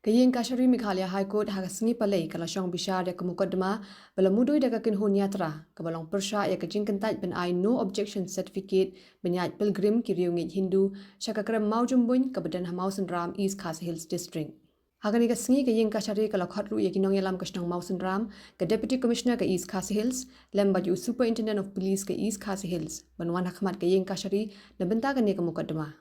Kayeng Kashari Meghalaya High Court hagasngi palai kalasong bishar ya kemukadma balamudui daga kinhun yatra kabalong persya ya kajing kentaj ben ai no objection certificate benyaj pilgrim kiriungit Hindu syakakram maujumbun kabadan Hamausen Ram East Khas Hills District. Hagani kasngi kayeng Kashari kalakhatru ya kinong yalam kasnong Mausen Ram ka Deputy Commissioner ka East Khas Hills lembaju Superintendent of Police ka East Khas Hills banwan hakmat kayeng Kashari na bentagan ni kemukadma.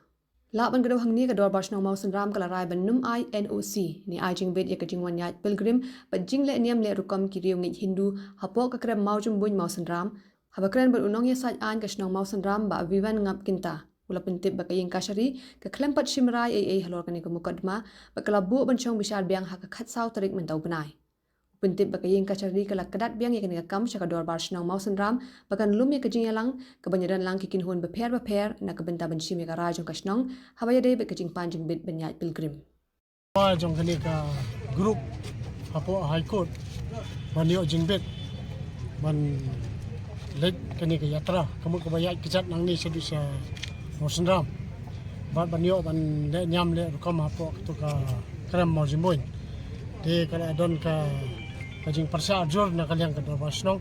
Laban gado hangni ka dor barsnong Mausen Ram kalarai benum I NOC ni ai jing bet ya kajing wanyat pilgrim but jing le niam le rukam kiriung ngit Hindu hapok ka krem maujum buin Mausen Ram habakren ber unong ya saj an kasnong Mausen Ram ba vivan ngap kinta ula pentip ba kayeng Kashari ka klempat shimrai ai halor kani ka mukadma ba kalabu benchong bishar biang hak khat saw tarik mentau benai pentip ba kayeng Kashari kala kadat biang ya kani ka kam syaka dor barsnong Mausen Ram bakan lum ya kajing yalang kebanyaran lang kikin hun beper na kebenta benci me ka rajong kasnong habaya dei ba kajing panjing bit benyat pilgrim jong kani ka group hapo high court banyo jingbet ban led kani ka yatra kamu kabaya kicat nang ni sedu sa Mausen Ram banyo ban le nyam le rukam hapo to ka krem mo jimboin de kala don ka kajing persya ajur na kalyang ka dorbasnong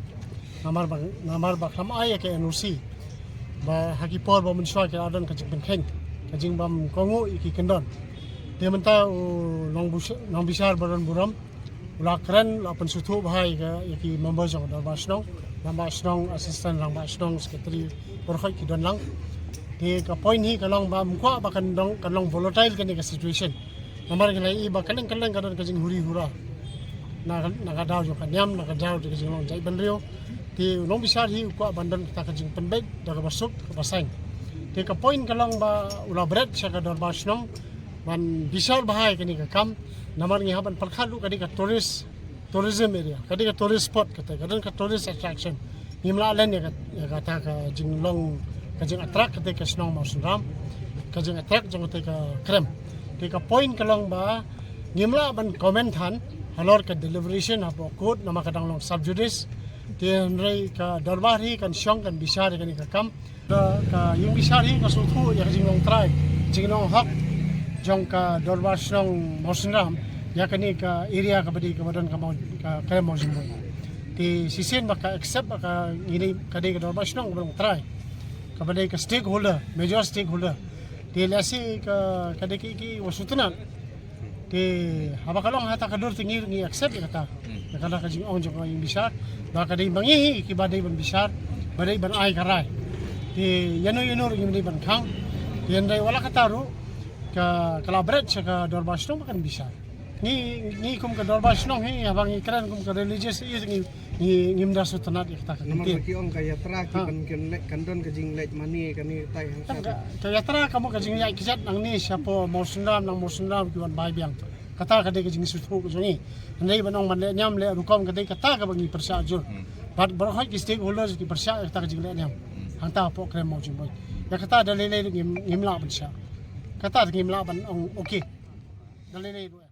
namar ba kam ay ka NOC ba hakipor ba munswa ka adon kajing penkheng kajing bam kongo iki kendon dia menta long bisar baran buram ula keren la pensutu bahai ka iki member jong dorbasnong assistant lang basnong secretary berkhoi ki don lang di ka point hi kalong ba mukha ba kanong volatile kani ka situation namar ngai iba kaneng kadon kajing huri hura nakadaw jo kanyam nakadaw di kajing long jai benrio di long bisar hi ko bandan ta kajing penbet daga basuk basang di ka point kalong ba ula bret sa ka dorbasnong ban bisar bahai kani ka kam namar ngi haban palkhalu kadi ka tourism area kadi ka tourist spot kata kadon ka tourist attraction nimla len ya kata ka jing long kajing attract kata ka snong Mausen Ram kajing attract jong kata ka krem di ka point kalong ba nimla ban komentan halor ka deliberation apo court nama kadang long subjudice tian rei ka darbari kan syong kan bisar kan ka kam ka yung bisar hi ka sutu ya jing long try jing long hak jong ka dorbasnong Mausen Ram ya kani ka area ka badi ka badan ka krem mo jimbo ti sisin baka accept baka ngini kadi ka dorbasnong long try ka badi ka stakeholder major stakeholder ti lasi ka kadi ki wasutunan ti habakalong hata kador tingir ngi accept kata kada ka jing ong jong yung bisar baka dai mangihi ki badai ban bisar badai ban ai karai ti yano yung ban khang ti andai wala kataru ka kalabret sa ka dorbasnong makan bisar ni kum ka dorbasnong hi habang ikran kum ka religious is ngi ngimda sutanat ikta ka namar ki ong ka yatra ki ban kandon ka jing lek mani kani tai hang ka yatra kamu ka jing ya kisat nang ni siapo Mausen Ram nang Mausen Ram ki ban bai biang kata ka de ka jing sutu ko jongi andai banong man le nyam le rukom ka de kata ka bangi persya jur bat berhak ki stakeholders ki persya ikta ka jing le nyam hang ta po krem mo jing boy ya kata dalile ngimla ban sya kata ngimla ban ong okay dalile